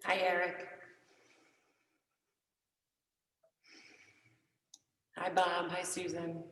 Hi, Eric. Hi, Bob. Hi, Susan.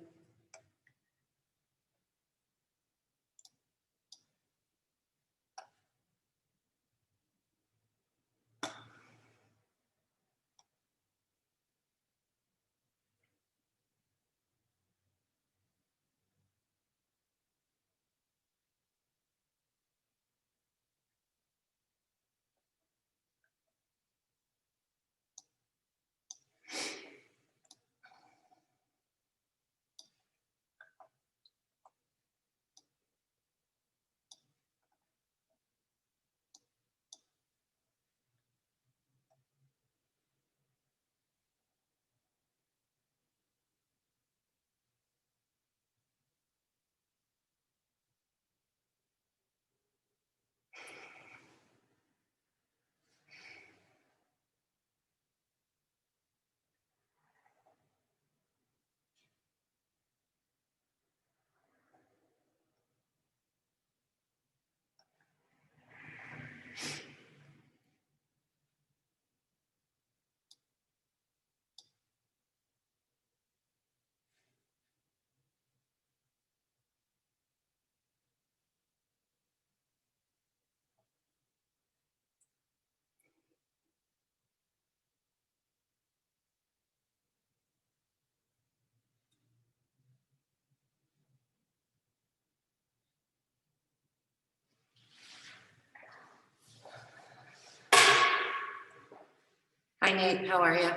Hi, Nate. How are you?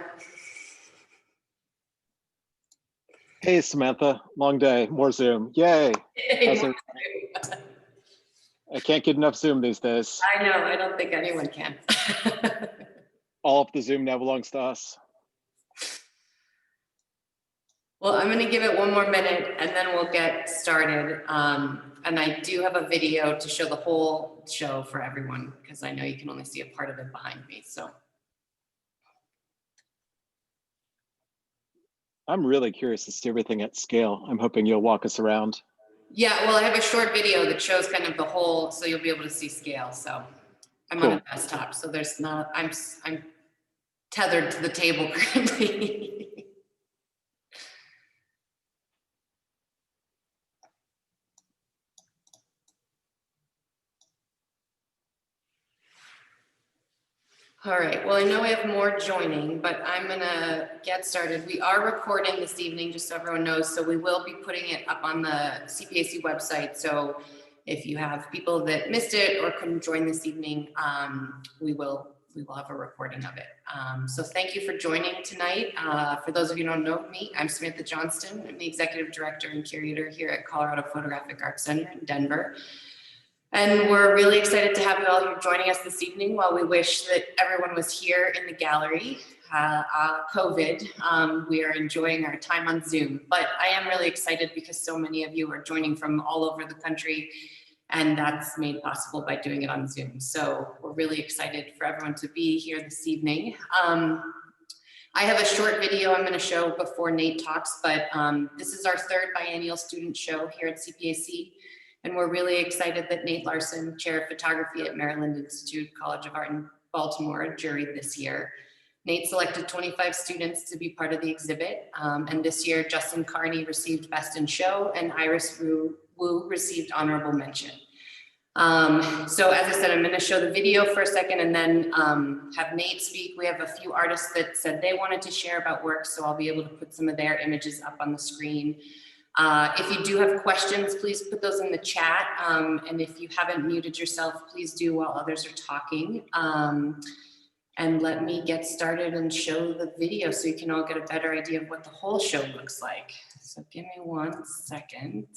Hey, Samantha. Long day, more Zoom. Yay. I can't get enough Zoom these days. I know. I don't think anyone can. All of the Zoom now belongs to us. Well, I'm going to give it one more minute and then we'll get started. And I do have a video to show the whole show for everyone because I know you can only see a part of it behind me. So I'm really curious to see everything at scale. I'm hoping you'll walk us around. yeah, well, I have a short video that shows kind of the whole, so you'll be able to see scale. So I'm Cool. on a desktop, so there's not, I'm tethered to the table currently. All right, well, I know we have more joining, but I'm gonna get started. We are recording this evening, just so everyone knows, so we will be putting it up on the CPAC website. So if you have people that missed it or couldn't join this evening, we will have a recording of it. So thank you for joining tonight. For those of you who don't know me, I'm Samantha Johnston. I'm the Executive Director and Curator here at Colorado Photographic Arts Center in Denver. And we're really excited to have you all here joining us this evening. While we wish that everyone was here in the gallery, COVID, we are enjoying our time on Zoom. But I am really excited because so many of you are joining from all over the country, and that's made possible by doing it on Zoom. So we're really excited for everyone to be here this evening. I have a short video I'm going to show before Nate talks, but this is our third biennial student show here at CPAC. And we're really excited that Nate Larson, Chair of Photography at Maryland Institute College of Art in Baltimore, juried this year. Nate selected 25 students to be part of the exhibit. And this year, Justin Carney received Best in Show and Iris Wu received Honorable Mention. So as I said, I'm gonna show the video for a second and then have Nate speak. We have a few artists that said they wanted to share about work, so I'll be able to put some of their images up on the screen. If you do have questions, please put those in the chat. And if you haven't muted yourself, please do while others are talking. And let me get started and show the video so you can all get a better idea of what the whole show looks like. So give me 1 second.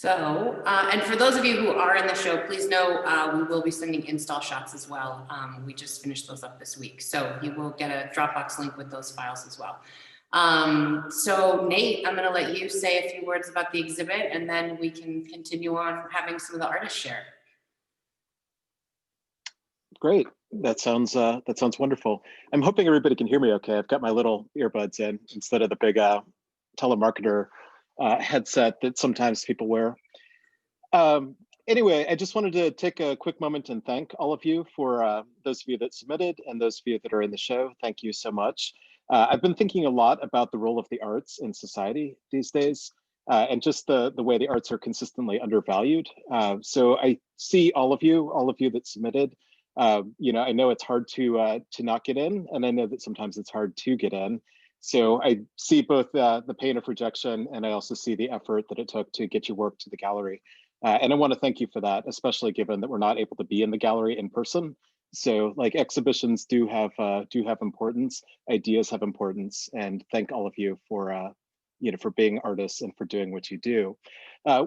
And for those of you who are in the show, please know we will be sending install shots as well. We just finished those up this week. So you will get a Dropbox link with those files as well. So Nate, I'm going to let you say a few words about the exhibit, and then we can continue on having some of the artists share. Great. That sounds wonderful. I'm hoping everybody can hear me okay. I've got my little earbuds in instead of the big telemarketer headset that sometimes people wear. Anyway, I just wanted to take a quick moment and thank all of you for those of you that submitted and those of you that are in the show. Thank you so much. I've been thinking a lot about the role of the arts in society these days, and just the way the arts are consistently undervalued. So I see all of you that submitted. You know, I know it's hard to not get in, and I know that sometimes it's hard to get in. So I see both the pain of rejection, and I also see the effort that it took to get your work to the gallery. And I want to thank you for that, especially given that we're not able to be in the gallery in person. So like exhibitions do have importance, ideas have importance, and thank all of you for you know, for being artists and for doing what you do.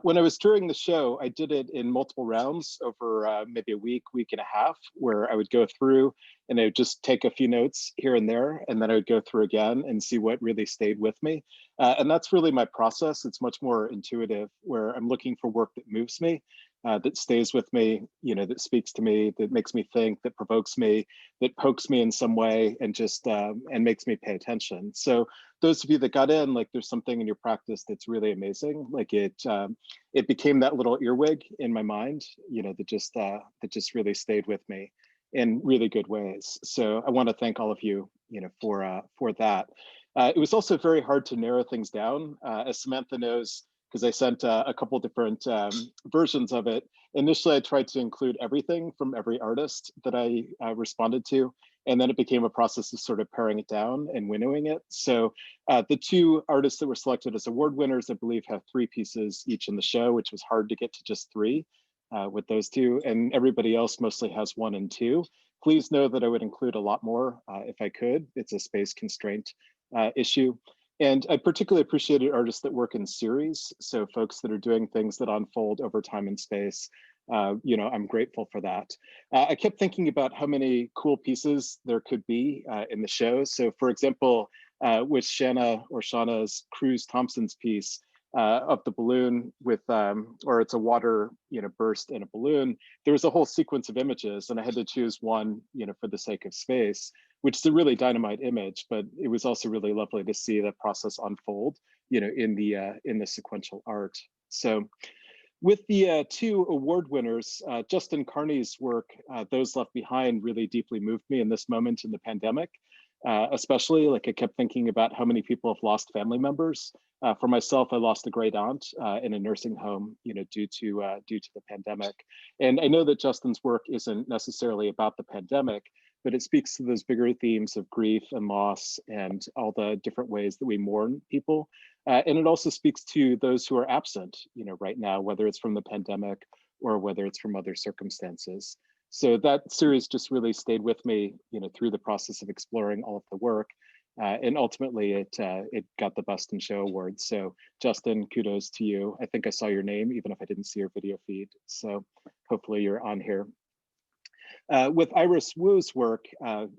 When I was touring the show, I did it in multiple rounds over maybe a week and a half, where I would go through and I would just take a few notes here and there, and then I would go through again and see what really stayed with me. And that's really my process. It's much more intuitive, where I'm looking for work that moves me, that stays with me, you know, that speaks to me, that makes me think, that provokes me, that pokes me in some way, and just and makes me pay attention. So those of you that got in, like, there's something in your practice that's really amazing. Like it became that little earwig in my mind, you know, that just really stayed with me in really good ways. So I want to thank all of you, you know, for that. It was also very hard to narrow things down, as Samantha knows, because I sent a couple different versions of it. Initially, I tried to include everything from every artist that I responded to, and then it became a process of sort of paring it down and winnowing it. So the two artists that were selected as award winners, I believe, have 3 pieces each in the show, which was hard to get to just 3 with those 2, and everybody else mostly has 1 and 2. Please know that I would include a lot more if I could. It's a space constraint issue. And I particularly appreciated artists that work in series. So folks that are doing things that unfold over time and space. You know, I'm grateful for that. I kept thinking about how many cool pieces there could be in the show. So for example, with Shauna's Cruz Thompson's piece of the balloon with, or it's a water, you know, burst in a balloon, there was a whole sequence of images, and I had to choose one, you know, for the sake of space, which is a really dynamite image, but it was also really lovely to see that process unfold, you know, in the sequential art. So with the 2 award winners, Justin Carney's work, Those Left Behind, really deeply moved me in this moment in the pandemic. Especially, like, I kept thinking about how many people have lost family members. For myself, I lost a great aunt in a nursing home, you know, due to the pandemic. And I know that Justin's work isn't necessarily about the pandemic, but it speaks to those bigger themes of grief and loss and all the different ways that we mourn people. And it also speaks to those who are absent, you know, right now, whether it's from the pandemic or whether it's from other circumstances. So that series just really stayed with me, you know, through the process of exploring all of the work. And ultimately, it got the Best in Show award. So Justin, kudos to you. I think I saw your name, even if I didn't see your video feed. So hopefully you're on here. With Iris Wu's work,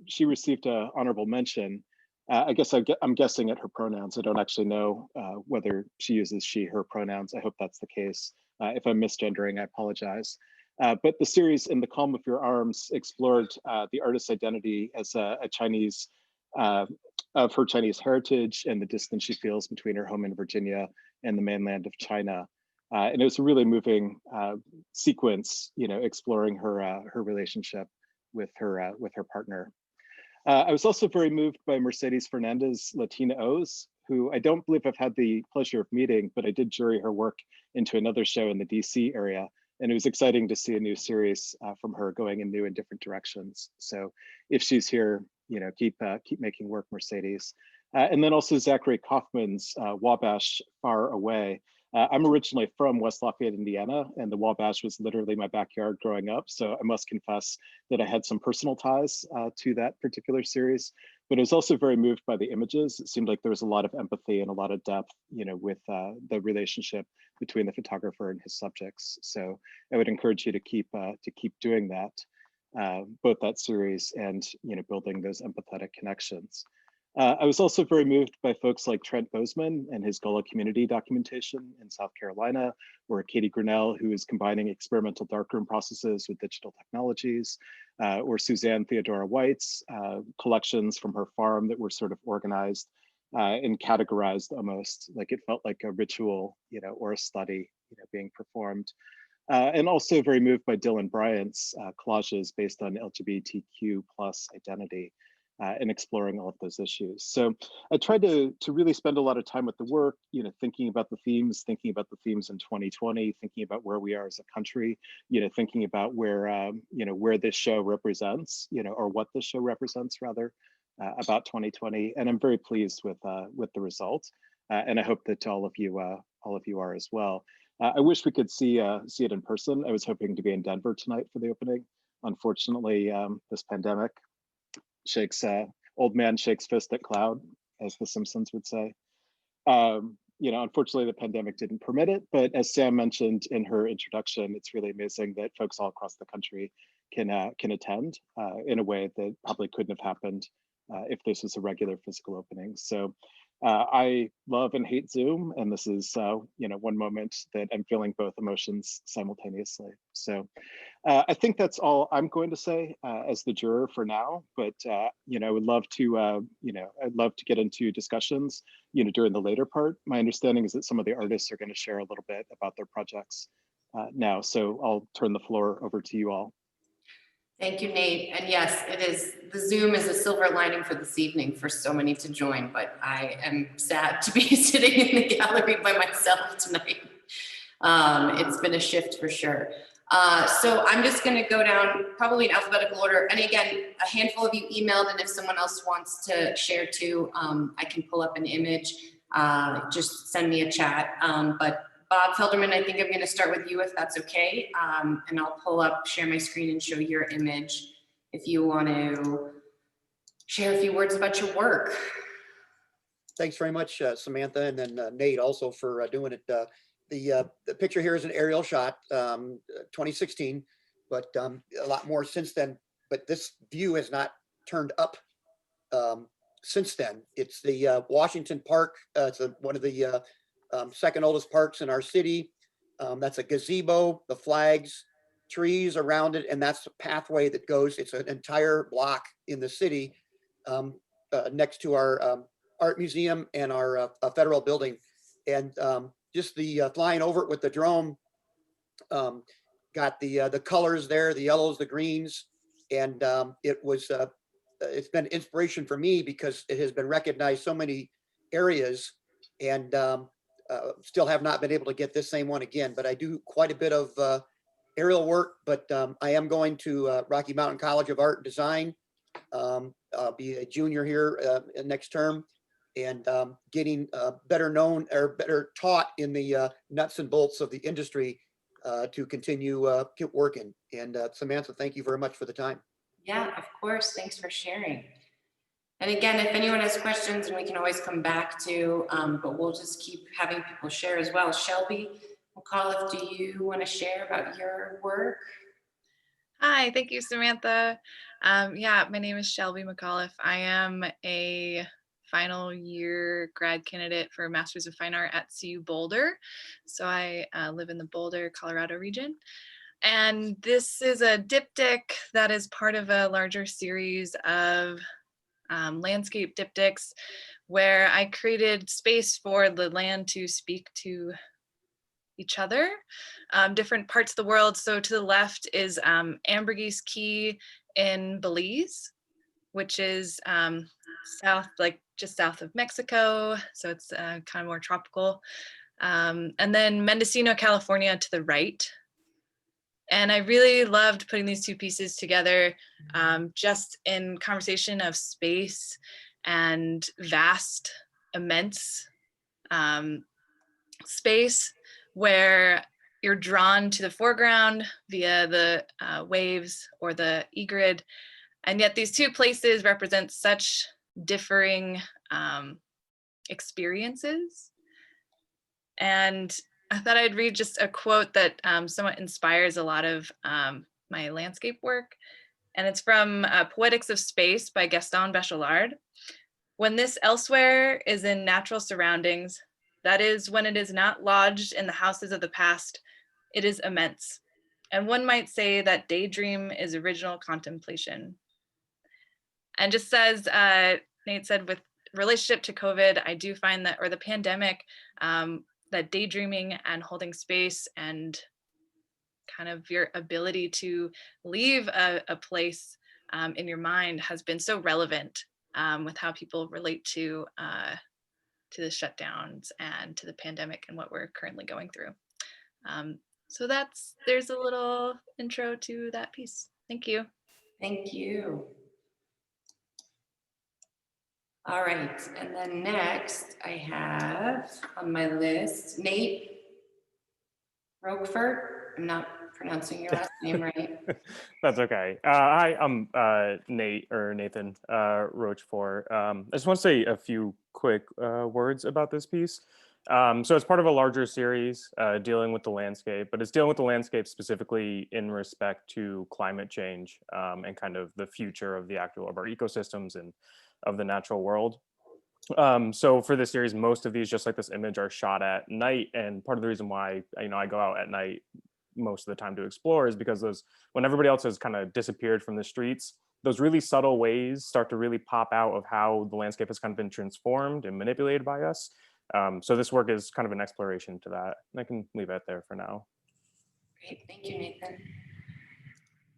she received an honorable mention. I guess I'm guessing at her pronouns. I don't actually know whether she uses she, her pronouns. I hope that's the case. If I'm misgendering, I apologize. But the series In the Calm of Your Arms explored the artist's identity as a Chinese, of her Chinese heritage and the distance she feels between her home in Virginia and the mainland of China. And it was a really moving sequence, you know, exploring her relationship with her partner. I was also very moved by Mercedes Fernandez Latina O's, who I don't believe I've had the pleasure of meeting, but I did jury her work into another show in the DC area. And it was exciting to see a new series from her going in new and different directions. So if she's here, you know, keep making work, Mercedes. And then also Zachary Kaufman's Wabash Far Away. I'm originally from West Lafayette, Indiana, and the Wabash was literally my backyard growing up. So I must confess that I had some personal ties to that particular series. but I was also very moved by the images. It seemed like there was a lot of empathy and a lot of depth, with the relationship between the photographer and his subjects. So I would encourage you to keep doing that, both that series and building those empathetic connections. I was also very moved by folks like Trent Bozeman and his Gullah community documentation in South Carolina, or Katie Grinnell, who is combining experimental darkroom processes with digital technologies, or Suzanne Theodora White's collections from her farm that were sort of organized and categorized almost like it felt like a ritual, or a study, being performed. And also very moved by Dylan Bryant's collages based on LGBTQ plus identity. And exploring all of those issues. So I tried to really spend a lot of time with the work, thinking about the themes in 2020, thinking about where we are as a country, thinking about where, where this show represents, or what this show represents rather, about 2020. And I'm very pleased with the result. And I hope that all of you are as well. I wish we could see it in person. I was hoping to be in Denver tonight for the opening. Unfortunately, this pandemic old man shakes fist at cloud, as the Simpsons would say. Unfortunately, the pandemic didn't permit it, but as Sam mentioned in her introduction, it's really amazing that folks all across the country can attend in a way that probably couldn't have happened if this was a regular physical opening. So I love and hate Zoom, and this is one moment that I'm feeling both emotions simultaneously. So I think that's all I'm going to say as the juror for now. But I would love to I'd love to get into discussions during the later part. My understanding is that some of the artists are going to share a little bit about their projects now. So I'll turn the floor over to you all. Thank you, Nate. And yes, it is. The Zoom is a silver lining for this evening for so many to join, but I am sad to be sitting in the gallery by myself tonight. It's been a shift for sure. So I'm just going to go down probably in alphabetical order. And again, a handful of you emailed, and if someone else wants to share too, I can pull up an image. Just send me a chat. But Bob Felderman, I think I'm going to start with you if that's okay. And I'll share my screen and show your image if you want to share a few words about your work. Thanks very much, Samantha, and then Nate also for doing it. The picture here is an aerial shot, 2016, but a lot more since then. But this view has not turned up since then. It's the Washington Park. It's one of the second oldest parks in our city. That's a gazebo, the flags, trees around it, and that's the pathway that goes. It's an entire block in the city next to our art museum and our federal building. And just the flying over it with the drone got the colors there, the yellows, the greens, and it's been inspiration for me because it has been recognized so many areas, and still have not been able to get this same one again. But I do quite a bit of aerial work, but I am going to Rocky Mountain College of Art and Design. I'll be a junior here next term, and getting better known or better taught in the nuts and bolts of the industry to continue keep working. And Samantha, thank you very much for the time. Yeah, of course. Thanks for sharing. And again, if anyone has questions, and we can always come back to, but we'll just keep having people share as well. Shelby McAuliffe, do you want to share about your work? Hi, thank you, Samantha. Yeah, my name is Shelby McAuliffe. I am a final year grad candidate for Masters of Fine Art at CU Boulder. So I live in the Boulder, Colorado region. And this is a diptych that is part of a larger series of landscape diptychs where I created space for the land to speak to each other, different parts of the world. So to the left is Ambergris Key in Belize, which is just south of Mexico. So it's kind of more tropical. And then Mendocino, California to the right. And I really loved putting these two pieces together just in conversation of space and vast, immense space where you're drawn to the foreground via the waves or the egrid. And yet these two places represent such differing experiences. And I thought I'd read just a quote that somewhat inspires a lot of my landscape work. And it's from Poetics of Space by Gaston Bachelard. When this elsewhere is in natural surroundings, that is, when it is not lodged in the houses of the past, it is immense. And one might say that daydream is original contemplation. And just as Nate said, with relationship to COVID, I do find that, or the pandemic, that daydreaming and holding space and kind of your ability to leave a place in your mind has been so relevant with how people relate to the shutdowns and to the pandemic and what we're currently going through. So there's a little intro to that piece. Thank you. Thank you. All right, and then next I have on my list, Nate Roquefort. I'm not pronouncing your last name right. That's okay. Hi, I'm Nate or Nathan Rochefort. I just want to say a few quick words about this piece. So it's part of a larger series dealing with the landscape, but it's dealing with the landscape specifically in respect to climate change and kind of the future of the actual of our ecosystems and of the natural world. So for this series, most of these, just like this image, are shot at night, and part of the reason why I go out at night most of the time to explore is because when everybody else has kind of disappeared from the streets, those really subtle ways start to really pop out of how the landscape has kind of been transformed and manipulated by us. So this work is kind of an exploration to that. And I can leave it there for now. Great, thank you, Nathan.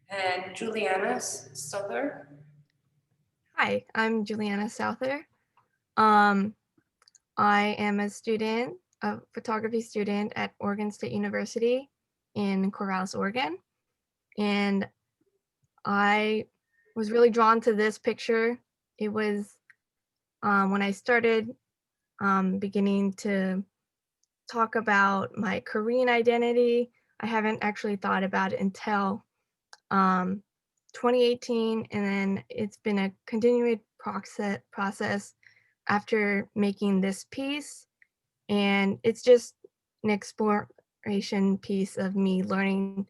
And Juliana Souther. Hi, I'm Juliana Souther. I am a photography student at Oregon State University in Corvallis, Oregon. And I was really drawn to this picture. It was when I started beginning to talk about my Korean identity. I haven't actually thought about it until 2018, and then it's been a continued process after making this piece. And it's just an exploration piece of me learning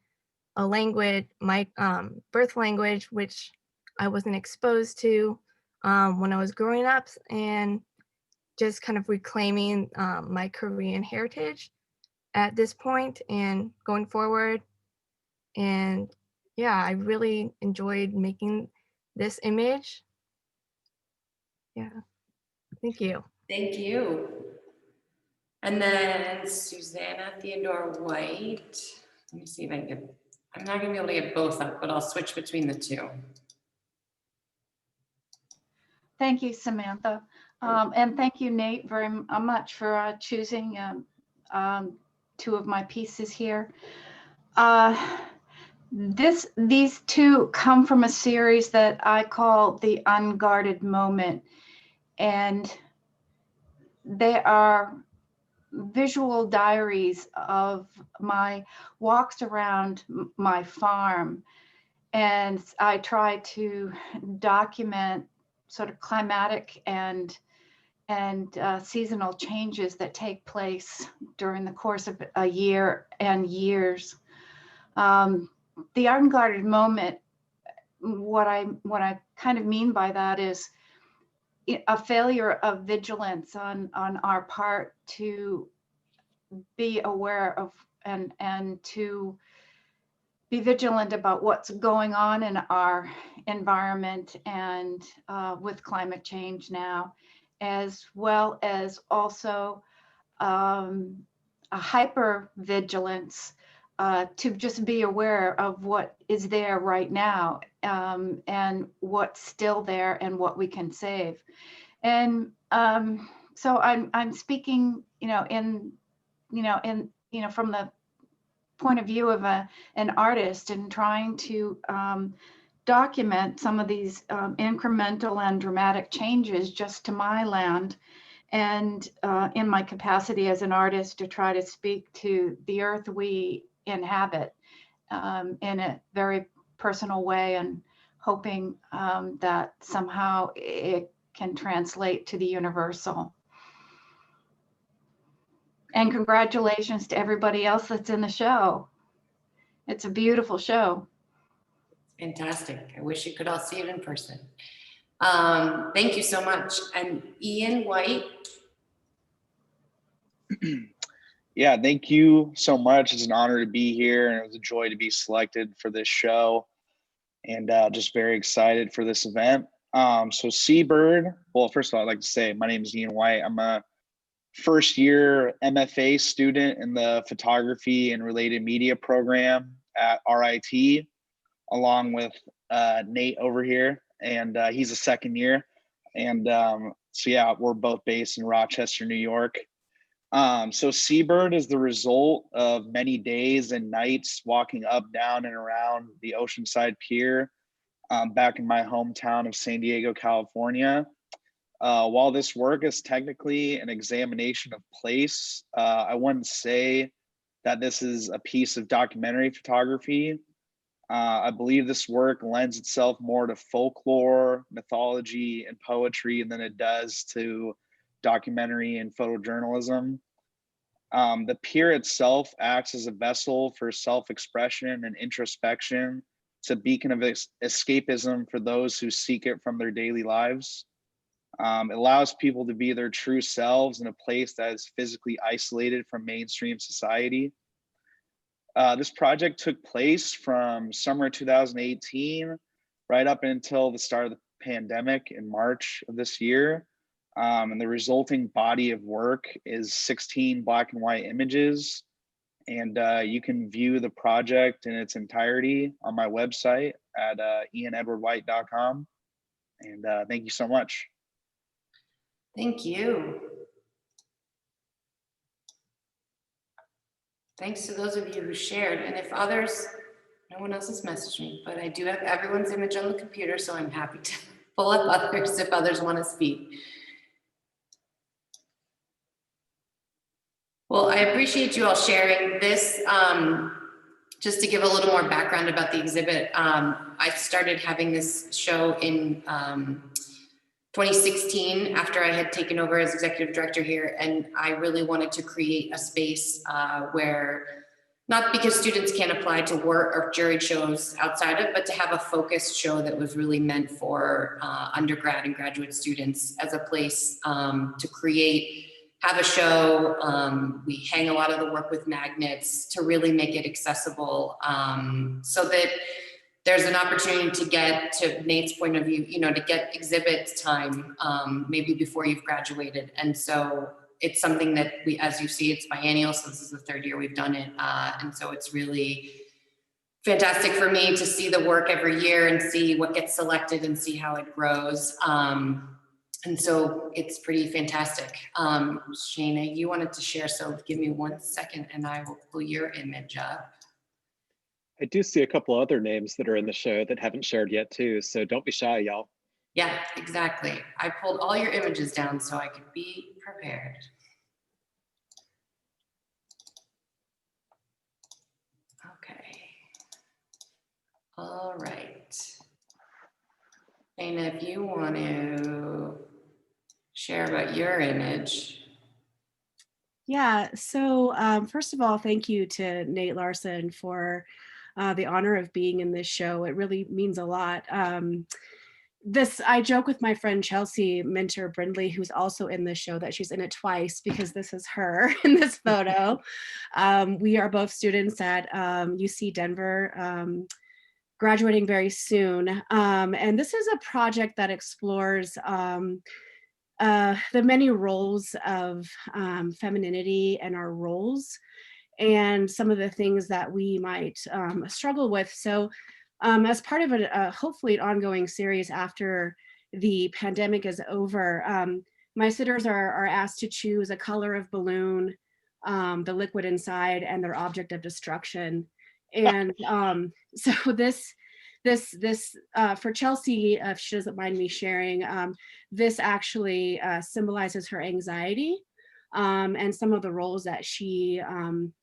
a language, my birth language, which I wasn't exposed to when I was growing up, and just kind of reclaiming my Korean heritage at this point and going forward. And yeah, I really enjoyed making this image. Yeah, thank you. Thank you. And then Susanna Theodore White. Let me see if I can get, I'm not gonna be able to get both up, but I'll switch between the two. Thank you, Samantha. And thank you, Nate, very much for choosing two of my pieces here. These two come from a series that I call The Unguarded Moment. And they are visual diaries of my walks around my farm. And I try to document sort of climatic and seasonal changes that take place during the course of a year and years. The unguarded moment, what I kind of mean by that is a failure of vigilance on our part to be aware of and to be vigilant about what's going on in our environment and with climate change now, as well as also a hyper vigilance to just be aware of what is there right now and what's still there and what we can save. And so I'm speaking, from the point of view of an artist and trying to document some of these incremental and dramatic changes just to my land, and in my capacity as an artist to try to speak to the earth we inhabit in a very personal way, and hoping that somehow it can translate to the universal. And congratulations to everybody else that's in the show. It's a beautiful show. Fantastic. I wish you could all see it in person. Thank you so much. And Ian White. Yeah, thank you so much. It's an honor to be here, and it was a joy to be selected for this show, and just very excited for this event. So Seabird, well, first of all, I'd like to say my name is Ian White. I'm a first year MFA student in the photography and related media program at RIT, along with Nate over here, and he's a second year. And so yeah, we're both based in Rochester, New York. So Seabird is the result of many days and nights walking up, down, and around the Oceanside Pier back in my hometown of San Diego, California. While this work is technically an examination of place, I wouldn't say that this is a piece of documentary photography. I believe this work lends itself more to folklore, mythology, and poetry than it does to documentary and photojournalism. The pier itself acts as a vessel for self-expression and introspection. It's a beacon of escapism for those who seek it from their daily lives. It allows people to be their true selves in a place that is physically isolated from mainstream society. This project took place from summer 2018 right up until the start of the pandemic in March of this year. And the resulting body of work is 16 black and white images. And you can view the project in its entirety on my website at ianedwardwhite.com. And thank you so much. Thank you. Thanks to those of you who shared. And if others, no one else has messaged me, but I do have everyone's image on the computer, so I'm happy to pull up others if others want to speak. Well, I appreciate you all sharing this. Just to give a little more background about the exhibit, I started having this show in 2016 after I had taken over as executive director here, and I really wanted to create a space where, not because students can't apply to work or juried shows outside of, but to have a focused show that was really meant for undergrad and graduate students as a place to create, have a show. We hang a lot of the work with magnets to really make it accessible so that there's an opportunity to get, to Nate's point of view, you know, to get exhibit time maybe before you've graduated. And so it's something that we, as you see, it's biennial, so this is the third year we've done it. And so it's really fantastic for me to see the work every year and see what gets selected and see how it grows. And so it's pretty fantastic. Shana, you wanted to share, so give me 1 second and I will pull your image up. I do see a couple other names that are in the show that haven't shared yet too, so don't be shy, y'all. Yeah, exactly. I pulled all your images down so I could be prepared. Okay. All right. Shana, if you want to share about your image. Yeah, so first of all, thank you to Nate Larson for the honor of being in this show. It really means a lot. I joke with my friend Chelsea Minter Brindley, who's also in this show, that she's in it twice because this is her in this photo. We are both students at UC Denver, graduating very soon. And this is a project that explores the many roles of femininity and our roles and some of the things that we might struggle with. So as part of a hopefully an ongoing series after the pandemic is over, my sitters are asked to choose a color of balloon, the liquid inside, and their object of destruction. And so this for Chelsea, if she doesn't mind me sharing, this actually symbolizes her anxiety and some of the roles that she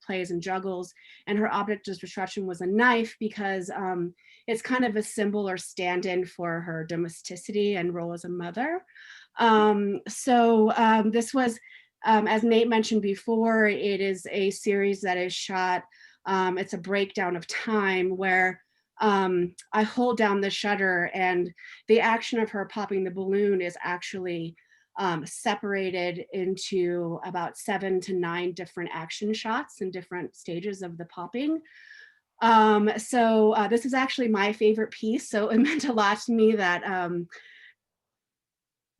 plays and juggles. And her object of destruction was a knife because it's kind of a symbol or stand-in for her domesticity and role as a mother. This was, as Nate mentioned before, it is a series that is shot. It's a breakdown of time where I hold down the shutter and the action of her popping the balloon is actually separated into about 7 to 9 different action shots in different stages of the popping. This is actually my favorite piece. So it meant a lot to me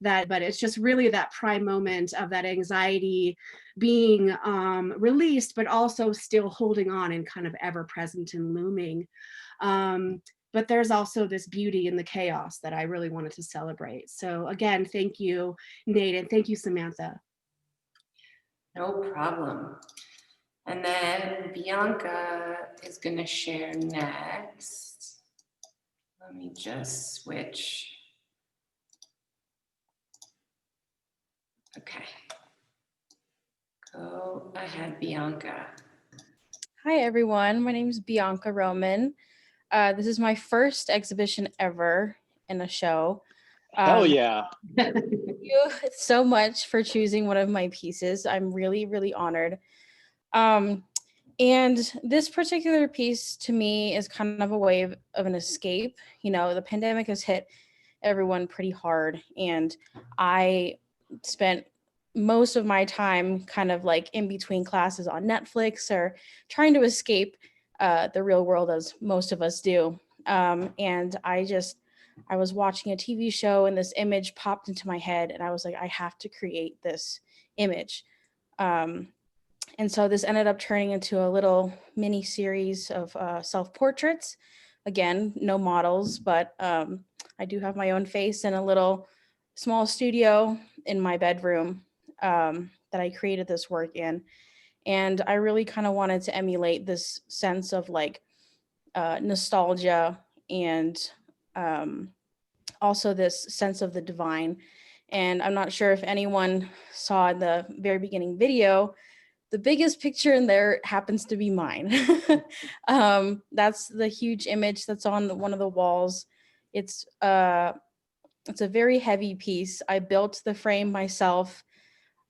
but it's just really that prime moment of that anxiety being released, but also still holding on and kind of ever present and looming. But there's also this beauty in the chaos that I really wanted to celebrate. So again, thank you, Nate, and thank you, Samantha. No problem. And then Bianca is going to share next. Let me just switch. Okay. Go ahead, Bianca. Hi, everyone. My name is Bianca Roman. This is my first exhibition ever in a show. Hell yeah. Thank you so much for choosing one of my pieces. I'm really, really honored. And this particular piece to me is kind of a way of an escape. You know, the pandemic has hit everyone pretty hard, and I spent most of my time kind of like in between classes on Netflix or trying to escape the real world, as most of us do. And I was watching a TV show and this image popped into my head, and I was like, I have to create this image. And so this ended up turning into a little mini series of self-portraits. Again, no models, but I do have my own face in a little small studio in my bedroom that I created this work in. And I really kind of wanted to emulate this sense of like nostalgia and also this sense of the divine. And I'm not sure if anyone saw the very beginning video, the biggest picture in there happens to be mine. That's the huge image that's on one of the walls. It's a very heavy piece. I built the frame myself,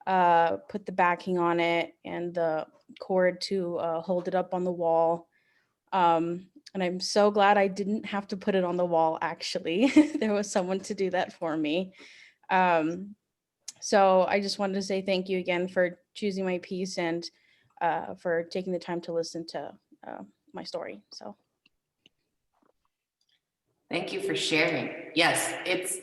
put the backing on it and the cord to hold it up on the wall. And I'm so glad I didn't have to put it on the wall, actually. There was someone to do that for me. So I just wanted to say thank you again for choosing my piece and for taking the time to listen to my story. So Thank you for sharing. Yes, it's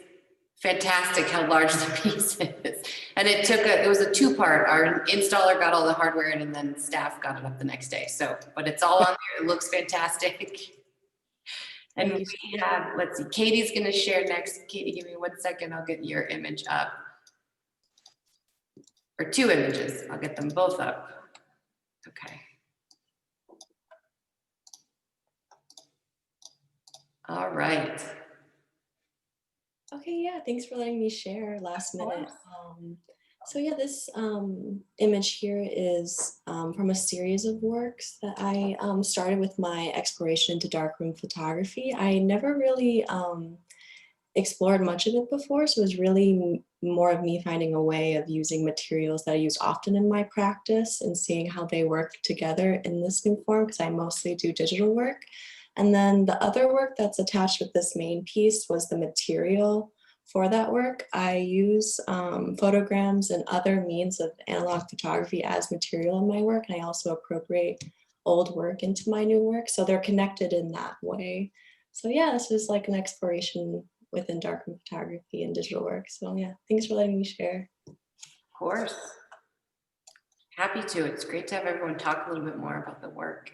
fantastic how large the piece is. And it was a two-part. Our installer got all the hardware in, and then staff got it up the next day. So, but it's all on there. It looks fantastic. And we have, let's see, Katie's going to share next. Katie, give me 1 second. I'll get your image up. Or 2 images. I'll get them both up. Okay. All right. Okay, yeah, thanks for letting me share last minute. So yeah, this image here is from a series of works that I started with my exploration into darkroom photography. I never really explored much of it before, so it was really more of me finding a way of using materials that I use often in my practice and seeing how they work together in this new form, because I mostly do digital work. And then the other work that's attached with this main piece was the material for that work. I use photograms and other means of analog photography as material in my work, and I also appropriate old work into my new work, so they're connected in that way. So yeah, this was like an exploration within darkroom photography and digital work. So yeah, thanks for letting me share. Of course. Happy to. It's great to have everyone talk a little bit more about the work.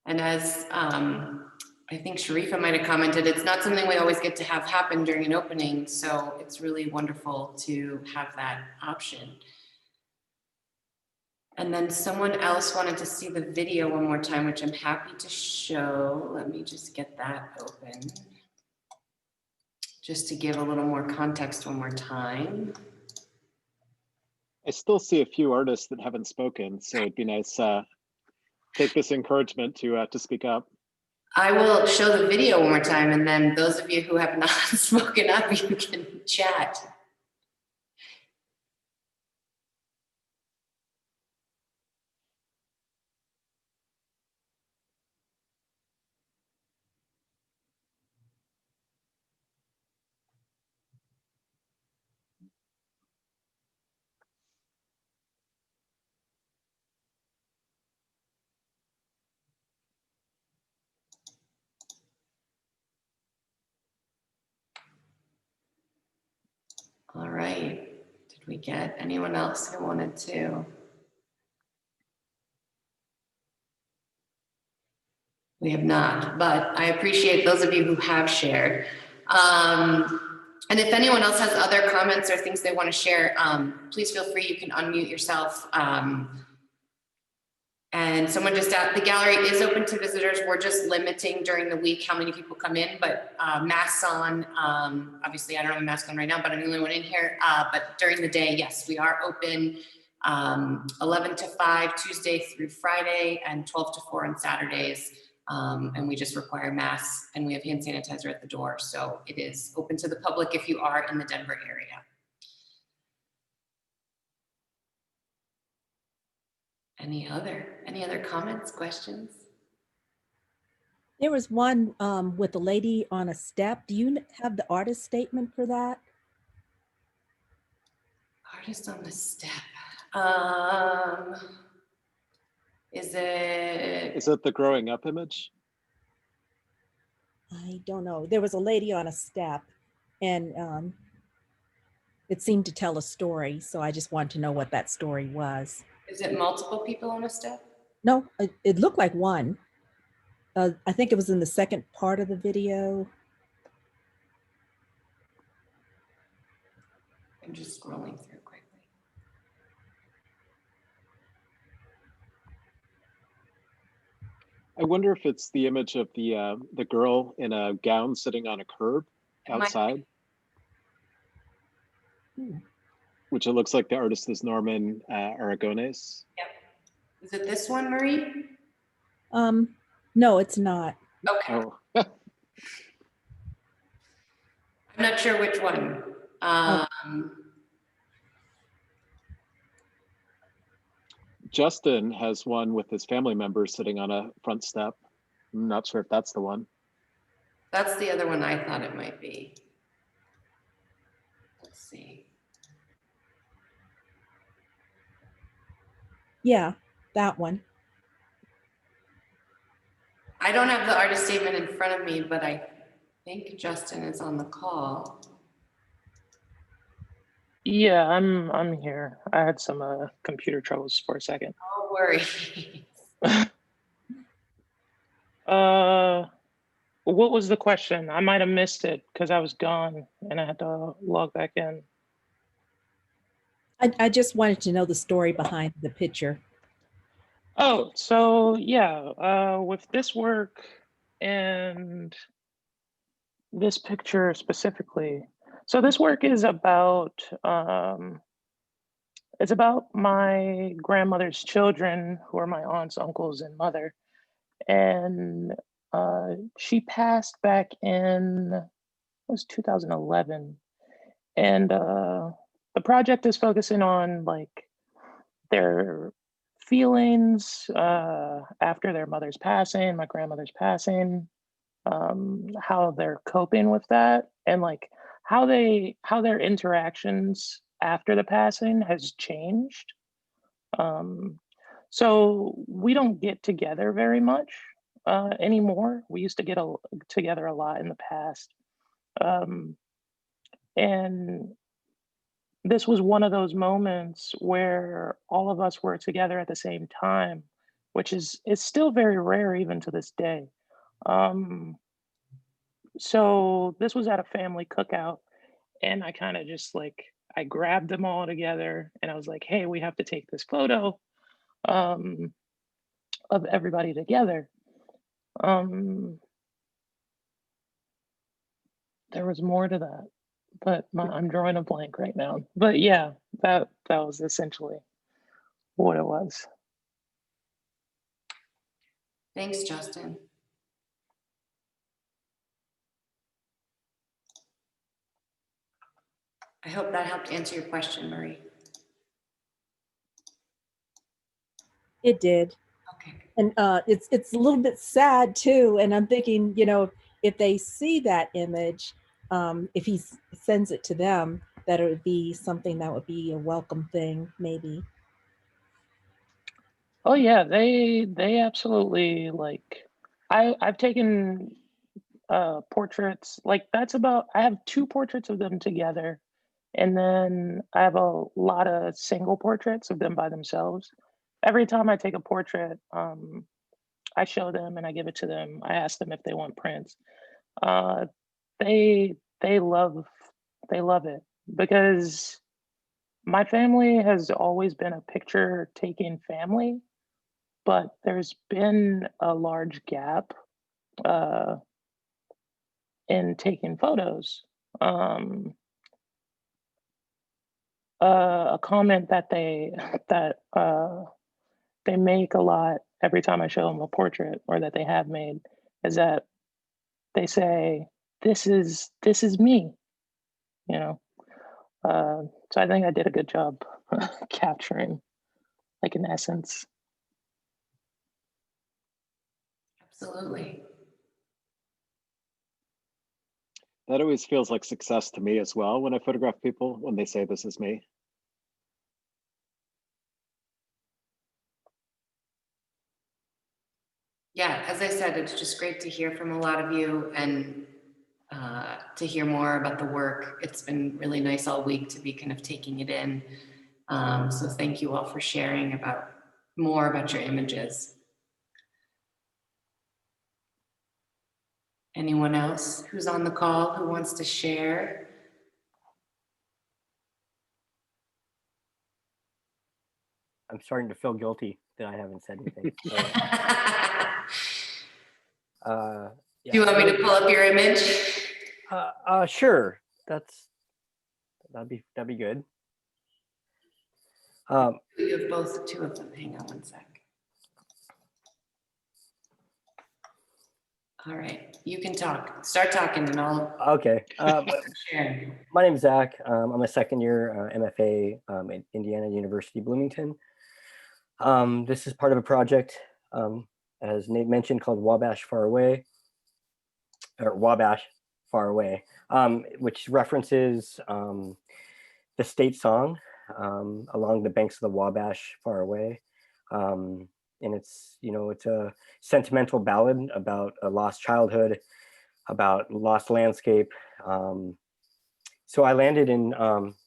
And as I think Sharifa might have commented, it's not something we always get to have happen during an opening. So it's really wonderful to have that option. And then someone else wanted to see the video one more time, which I'm happy to show. Let me just get that open. Just to give a little more context one more time. I still see a few artists that haven't spoken, so it'd be nice take this encouragement to speak up. I will show the video one more time, and then those of you who have not spoken up, you can chat. we get anyone else who wanted to? We have not, but I appreciate those of you who have shared. And if anyone else has other comments or things they want to share, please feel free. You can unmute yourself. And someone just asked, the gallery is open to visitors. We're just limiting during the week how many people come in, but masks on. Obviously, I don't have a mask on right now, but I'm the only one in here. But during the day, yes, we are open 11 to 5, Tuesday through Friday, and 12 to 4 on Saturdays. And we just require masks, and we have hand sanitizer at the door. So it is open to the public if you are in the Denver area. Any other comments, questions? There was one with a lady on a step. Do you have the artist statement for that? Artist on the step. Is it the growing up image? I don't know. There was a lady on a step, and it seemed to tell a story. So I just wanted to know what that story was. Is it multiple people on a step? No, it looked like one. I think it was in the second part of the video. I'm just scrolling through quickly. I wonder if it's the image of the girl in a gown sitting on a curb outside. Which it looks like the artist is Norman Aragones. Yep. Is it this one, Marie? No, it's not. Okay. Oh. I'm not sure which one. Justin has one with his family members sitting on a front step. I'm not sure if that's the one. That's the other one I thought it might be. Let's see. Yeah, that one. I don't have the artist statement in front of me, but I think Justin is on the call. Yeah, I'm here. I had some computer troubles for a second. No worries. What was the question? I might have missed it because I was gone and I had to log back in. I just wanted to know the story behind the picture. Oh, so yeah, with this work and this picture specifically. So this work is about it's about my grandmother's children, who are my aunts, uncles, and mother. And she passed back in, it was 2011. And the project is focusing on like their feelings after their mother's passing, my grandmother's passing, how they're coping with that, and like how their interactions after the passing has changed. So we don't get together very much anymore. We used to get together a lot in the past. And this was one of those moments where all of us were together at the same time, which is still very rare even to this day. So this was at a family cookout, and I kind of just like, I grabbed them all together and I was like, hey, we have to take this photo of everybody together. There was more to that, but I'm drawing a blank right now. But yeah, that was essentially what it was. Thanks, Justin. I hope that helped answer your question, Marie. It did. Okay. And it's a little bit sad too. And I'm thinking, you know, if they see that image, if he sends it to them, that it would be something that would be a welcome thing, maybe. Oh yeah, they absolutely like. I've taken portraits, like that's about, I have 2 portraits of them together, And then I have a lot of single portraits of them by themselves. Every time I take a portrait, I show them and I give it to them. I ask them if they want prints. Uh, they love it because my family has always been a picture taking family, but there's been a large gap uh, in taking photos. A comment that that they make a lot every time I show them a portrait, or that they have made, is that they say, this is me, you know. So I think I did a good job capturing, like, in essence. Absolutely. That always feels like success to me as well when I photograph people, when they say this is me. Yeah, as I said, it's just great to hear from a lot of you and to hear more about the work. It's been really nice all week to be kind of taking it in. So thank you all for sharing about more about your images. Anyone else who's on the call who wants to share? I'm starting to feel guilty that I haven't said anything. So, Do you want me to pull up your image? Sure. That'd be good. You have both, two of them. Hang on one sec. All right, you can talk. Start talking and I'll. Okay. Share. My name's Zach. I'm a second year MFA at Indiana University Bloomington. This is part of a project, as Nate mentioned, called Wabash Far Away, or Wabash Far Away, which references the state song, Along the Banks of the Wabash Far Away. And it's, it's a sentimental ballad about a lost childhood, about lost landscape. So I landed in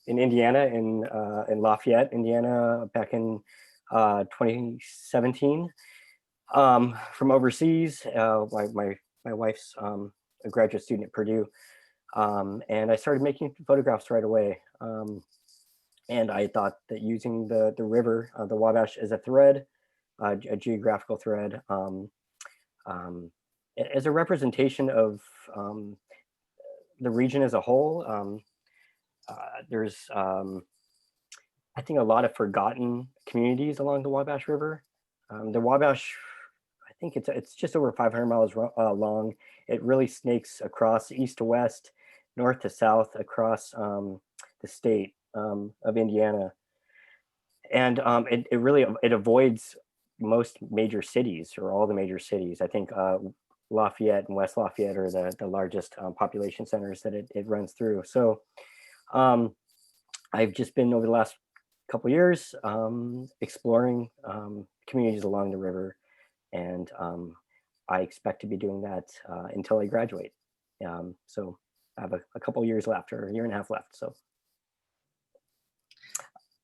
Indiana, in Lafayette, Indiana, back in 2017. From overseas, my wife's a graduate student at Purdue, and I started making photographs right away. And I thought that using the river, the Wabash, as a thread, a geographical thread, as a representation of the region as a whole. There's, I think, a lot of forgotten communities along the Wabash River. The Wabash, I think it's just over 500 miles long. It really snakes across east to west, north to south, across the state of Indiana. And it avoids most major cities, or all the major cities. I think Lafayette and West Lafayette are the largest population centers that it runs through. So I've just been, over the last couple of years, exploring communities along the river, and I expect to be doing that until I graduate. So I have a couple of years left, or a year and a half left. So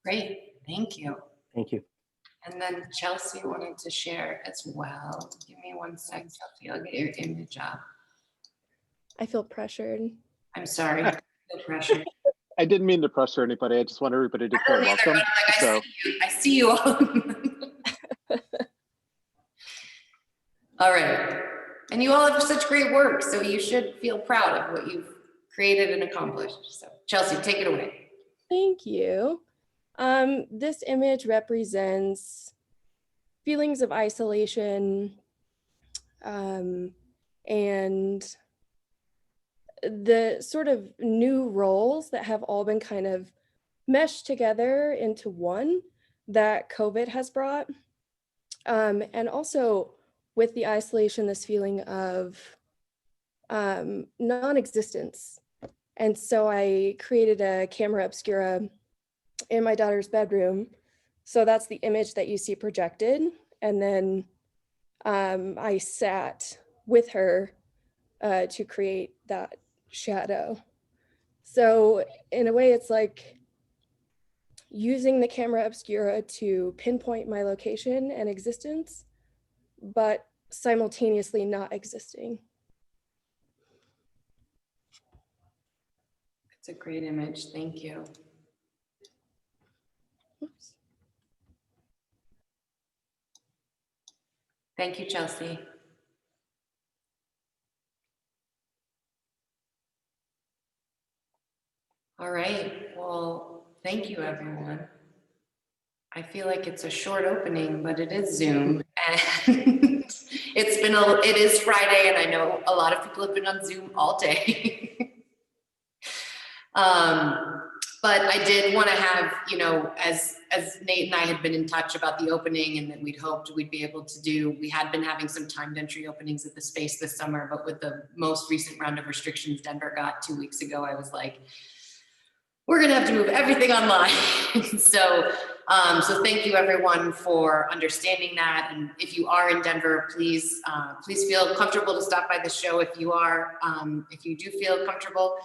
Great, thank you. Thank you. And then Chelsea wanted to share as well. Give me one sec, Chelsea. I'll get your image up. I feel pressured. I'm sorry. I feel pressured. I didn't mean to pressure anybody. I just want everybody to feel welcome. So I see you all. All right. And you all have such great work, so you should feel proud of what you've created and accomplished. So Chelsea, take it away. Thank you. This image represents feelings of isolation, and the sort of new roles that have all been kind of meshed together into one that COVID has brought. And also with the isolation, this feeling of non-existence. And so I created a camera obscura in my daughter's bedroom. So that's the image that you see projected. And then I sat with her to create that shadow. So in a way, it's like using the camera obscura to pinpoint my location and existence, but simultaneously not existing. It's a great image. Thank you. Oops. Thank you, Chelsea. All right. Well, thank you, everyone. I feel like it's a short opening, but it is Zoom, and it is Friday, and I know a lot of people have been on Zoom all day. But I did want to have, you know, as Nate and I had been in touch about the opening and that we'd hoped we'd be able to do, we had been having some timed entry openings at the space this summer, but with the most recent round of restrictions Denver got 2 weeks ago, I was like, we're gonna have to move everything online. So thank you everyone for understanding that. And if you are in Denver, please feel comfortable to stop by the show if you are, if you do feel comfortable.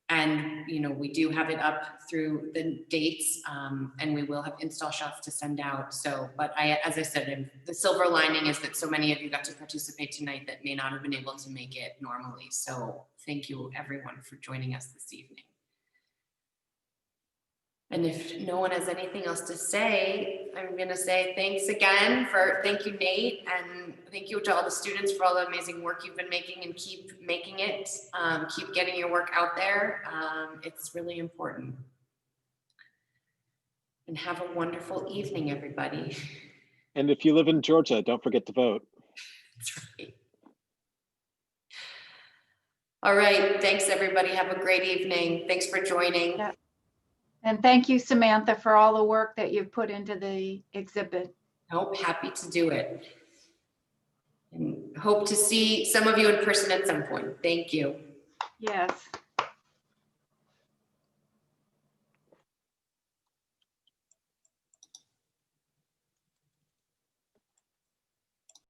And you know, we do have it up through the dates, and we will have install shots to send out. So, but as I said, the silver lining is that so many of you got to participate tonight that may not have been able to make it normally. So thank you everyone for joining us this evening. And if no one has anything else to say, I'm gonna say thanks again thank you, Nate, and thank you to all the students for all the amazing work you've been making, and keep making it, keep getting your work out there. It's really important. And have a wonderful evening, everybody. And if you live in Georgia, don't forget to vote. That's right. All right, thanks everybody. Have a great evening. Thanks for joining. Yeah. And thank you, Samantha, for all the work that you've put into the exhibit. Nope, happy to do it. And hope to see some of you in person at some point. Thank you. Yes.